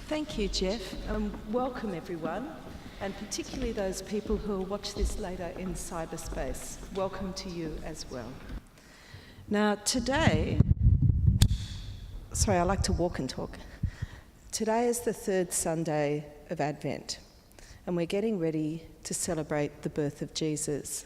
Thank you, Jeff, and welcome everyone, and particularly those people who will watch this later in cyberspace. Welcome to you as well. Now today, I like to walk and talk. Today is the third Sunday of Advent, and we're getting ready to celebrate the birth of Jesus.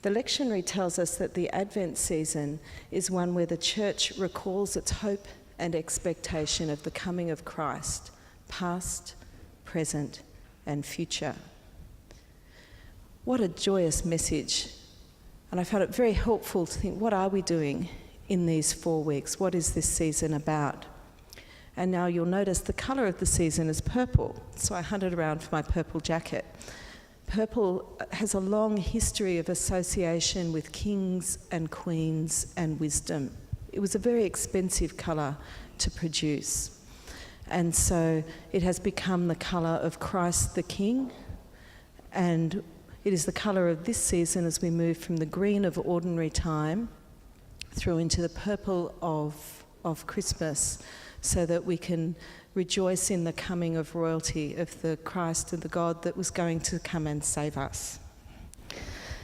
The lectionary tells us that the Advent season is one where the church recalls its hope and expectation of the coming of Christ, past, present, and future. What a joyous message. And I found it very helpful to think, what are we doing in these 4 weeks? What is this season about? And now you'll notice the colour of the season is purple. So I hunted around for my purple jacket. Purple has a long history of association with kings and queens and wisdom. It was a very expensive colour to produce. And so it has become the colour of Christ the King, and it is the colour of this season as we move from the green of ordinary time through into the purple of Christmas, so that we can rejoice in the coming of royalty, of the Christ and the God that was going to come and save us.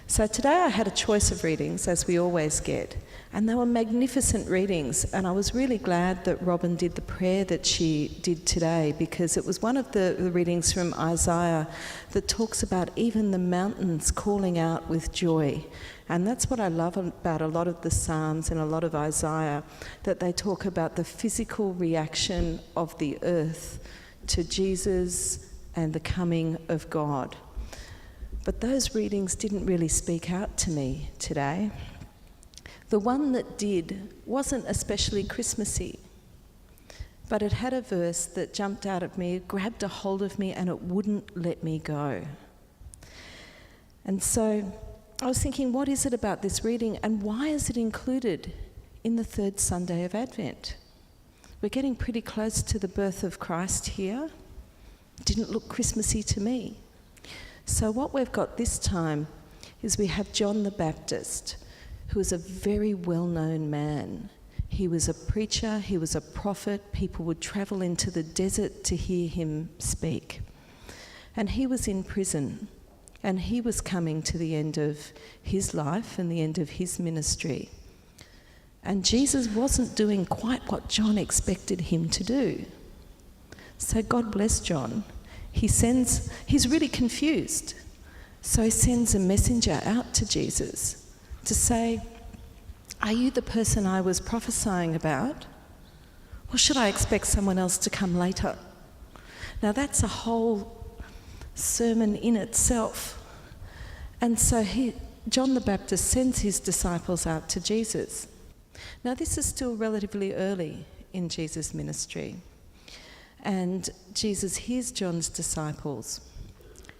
So today I had a choice of readings, as we always get, and they were magnificent readings, and I was really glad that Robin did the prayer that she did today, because it was one of the readings from Isaiah that talks about even the mountains calling out with joy. And that's what I love about a lot of the Psalms and a lot of Isaiah, that they talk about the physical reaction of the earth to Jesus and the coming of God. But those readings didn't really speak out to me today. The one that did wasn't especially Christmassy, but it had a verse that jumped out at me, grabbed a hold of me, and it wouldn't let me go. And so I was thinking, what is it about this reading, and why is it included in the third Sunday of Advent? We're getting pretty close to the birth of Christ here. It didn't look Christmassy to me. So what we've got this time is we have John the Baptist, who is a very well-known man. He was a preacher, he was a prophet. People would travel into the desert to hear him speak. And he was in prison, and he was coming to the end of his life and the end of his ministry. And Jesus wasn't doing quite what John expected him to do. So God bless John. He's really confused. So he sends a messenger out to Jesus to say, are you the person I was prophesying about? Or should I expect someone else to come later? Now that's a whole sermon in itself. And so John the Baptist sends his disciples out to Jesus. Now this is still relatively early in Jesus' ministry. And Jesus hears John's disciples,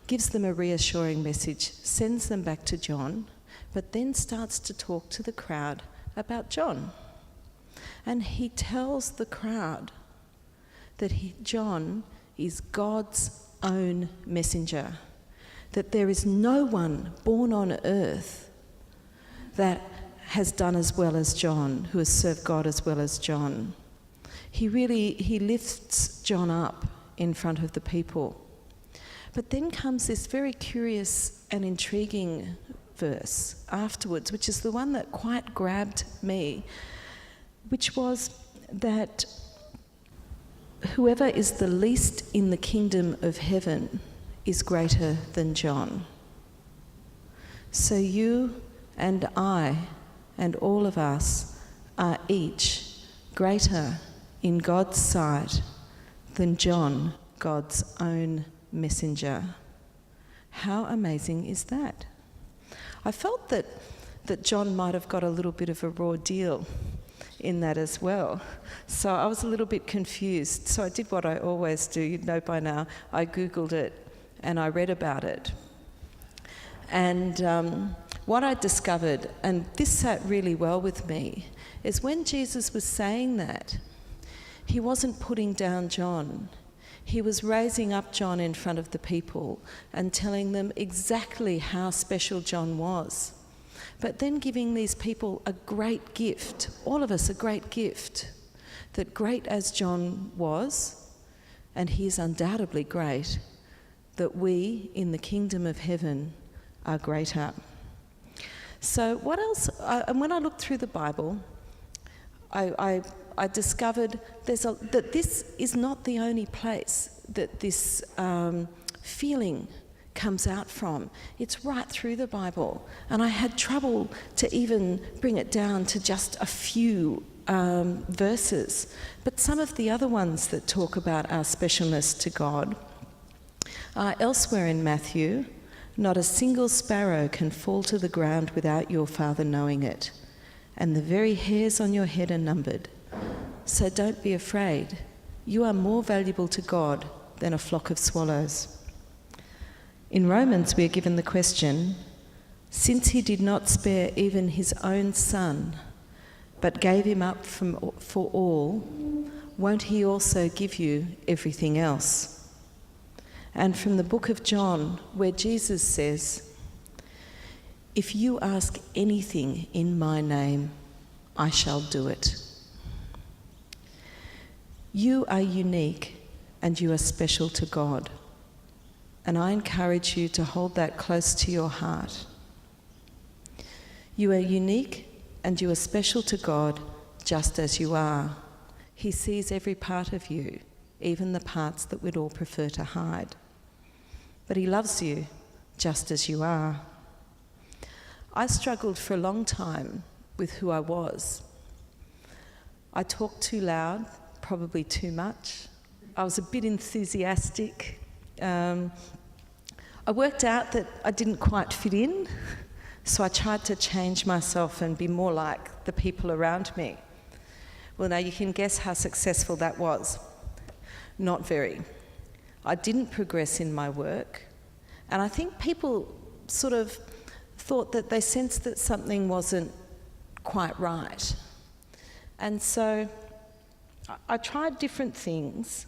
gives them a reassuring message, sends them back to John, but then starts to talk to the crowd about John. And he tells the crowd that John is God's own messenger, that there is no one born on earth that has done as well as John, who has served God as well as John. He lifts John up in front of the people. But then comes this very curious and intriguing verse afterwards, which is the one that quite grabbed me, which was that whoever is the least in the kingdom of heaven is greater than John. So you and I and all of us are each greater in God's sight than John, God's own messenger. How amazing is that? I felt that John might have got a little bit of a raw deal in that as well. So I was a little bit confused. So I did what I always do, you know by now. I Googled it and I read about it. And what I discovered, and this sat really well with me, is when Jesus was saying that, he wasn't putting down John. He was raising up John in front of the people and telling them exactly how special John was. But then giving these people a great gift, all of us a great gift, that great as John was, and he is undoubtedly great, that we in the kingdom of heaven are greater. So what else? And when I looked through the Bible, I discovered that this is not the only place that this feeling comes out from. It's right through the Bible. And I had trouble to even bring it down to just a few verses. But some of the other ones that talk about our specialness to God are elsewhere in Matthew. Not a single sparrow can fall to the ground without your Father knowing it, and the very hairs on your head are numbered. So don't be afraid. You are more valuable to God than a flock of swallows. In Romans, we are given the question, since he did not spare even his own son, but gave him up for all, won't he also give you everything else? And from the book of John, where Jesus says, if you ask anything in my name, I shall do it. You are unique and you are special to God. And I encourage you to hold that close to your heart. You are unique and you are special to God just as you are. He sees every part of you, even the parts that we'd all prefer to hide. But he loves you just as you are. I struggled for a long time with who I was. I talked too loud, probably too much. I was a bit enthusiastic. I worked out that I didn't quite fit in, so I tried to change myself and be more like the people around me. Well, now you can guess how successful that was. Not very. I didn't progress in my work, and I think people sort of thought that they sensed that something wasn't quite right. And so I tried different things,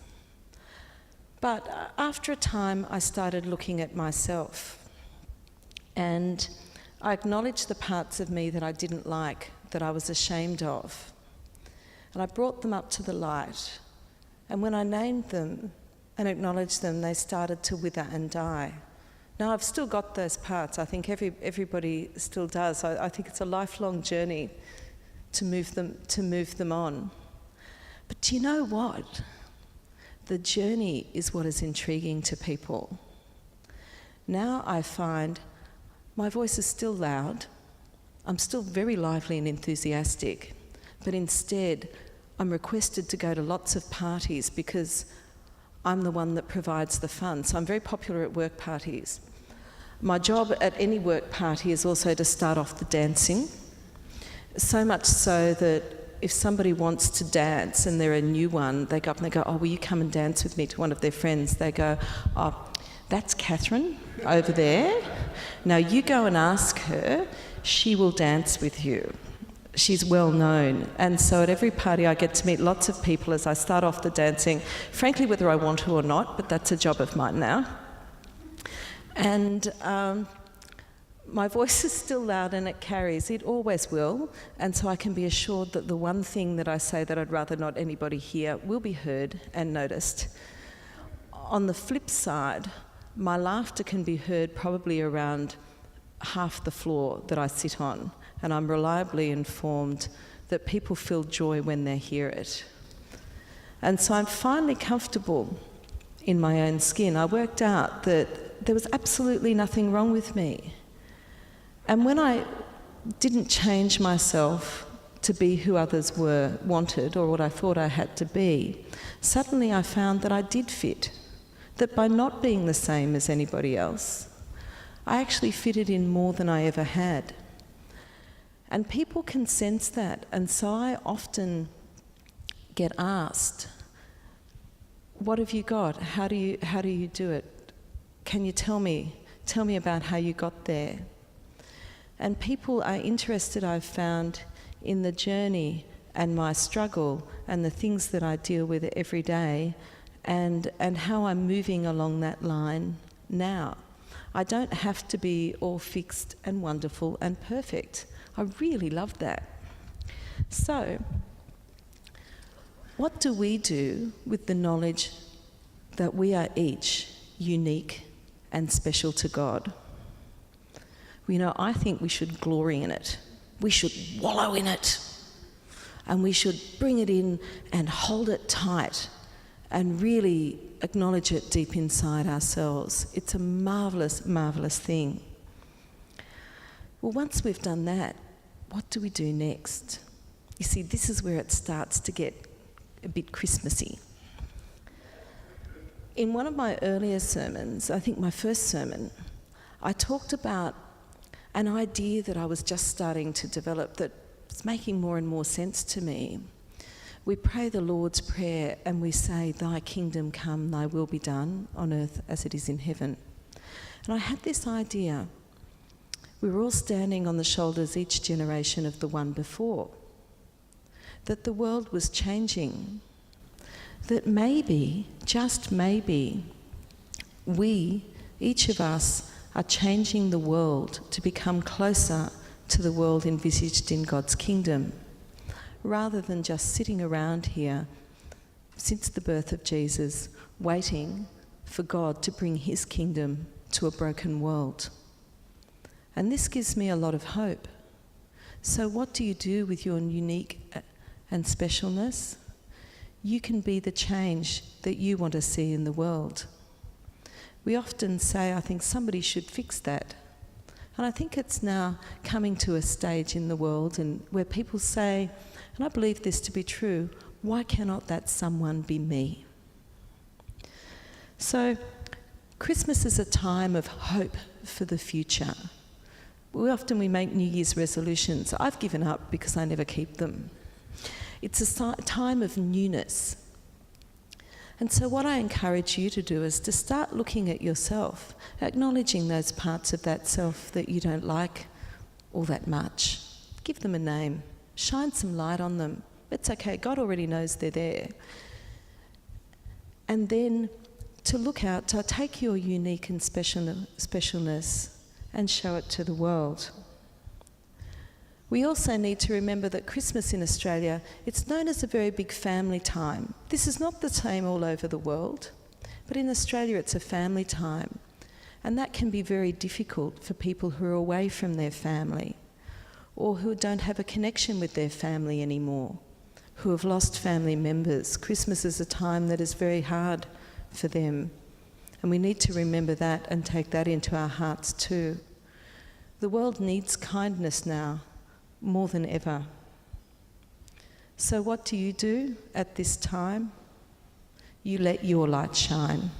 but after a time I started looking at myself, and I acknowledged the parts of me that I didn't like, that I was ashamed of, and I brought them up to the light. And when I named them and acknowledged them, they started to wither and die. Now, I've still got those parts. I think everybody still does. I think it's a lifelong journey to move them on. But do you know what? The journey is what is intriguing to people. Now I find my voice is still loud. I'm still very lively and enthusiastic, but instead I'm requested to go to lots of parties because I'm the one that provides the fun. So I'm very popular at work parties. My job at any work party is also to start off the dancing, so much so that if somebody wants to dance and they're a new one, they go up and they go, oh, will you come and dance with me, to one of their friends? They go, oh, that's Catherine over there. Now you go and ask her, she will dance with you. She's well known. And so at every party I get to meet lots of people as I start off the dancing, frankly whether I want to or not, but that's a job of mine now. And my voice is still loud and it carries. It always will. And so I can be assured that the one thing that I say that I'd rather not anybody hear will be heard and noticed. On the flip side, my laughter can be heard probably around half the floor that I sit on. And I'm reliably informed that people feel joy when they hear it. And so I'm finally comfortable in my own skin. I worked out that there was absolutely nothing wrong with me. And when I didn't change myself to be who others wanted or what I thought I had to be, suddenly I found that I did fit. That by not being the same as anybody else, I actually fitted in more than I ever had. And people can sense that, and so I often get asked, what have you got? How do you do it? Can you tell me about how you got there? And people are interested, I've found, in the journey and my struggle and the things that I deal with every day and how I'm moving along that line now. I don't have to be all fixed and wonderful and perfect. I really love that. So, what do we do with the knowledge that we are each unique and special to God. I think we should glory in it. We should wallow in it. And we should bring it in and hold it tight and really acknowledge it deep inside ourselves. It's a marvellous, marvellous thing. Well, once we've done that, what do we do next? You see, this is where it starts to get a bit Christmassy. In one of my earlier sermons, I think my first sermon, I talked about an idea that I was just starting to develop that was making more and more sense to me. We pray the Lord's Prayer and we say, "Thy kingdom come, thy will be done on earth as it is in heaven." And I had this idea. We were all standing on the shoulders each generation of the one before. That the world was changing. That maybe, just maybe, we, each of us, are changing the world to become closer to the world envisaged in God's kingdom, rather than just sitting around here since the birth of Jesus, waiting for God to bring his kingdom to a broken world. And this gives me a lot of hope. So what do you do with your unique and specialness? You can be the change that you want to see in the world. We often say, I think somebody should fix that. And I think it's now coming to a stage in the world and where people say, and I believe this to be true, why cannot that someone be me? So Christmas is a time of hope for the future. We make New Year's resolutions. I've given up because I never keep them. It's a time of newness. And so what I encourage you to do is to start looking at yourself, acknowledging those parts of that self that you don't like all that much. Give them a name. Shine some light on them. It's okay. God already knows they're there. And then to look out, to take your unique and specialness and show it to the world. We also need to remember that Christmas in Australia, it's known as a very big family time. This is not the same all over the world, but in Australia it's a family time. And that can be very difficult for people who are away from their family or who don't have a connection with their family anymore, who have lost family members. Christmas is a time that is very hard for them. And we need to remember that and take that into our hearts too. The world needs kindness now, more than ever. So what do you do at this time? You let your light shine.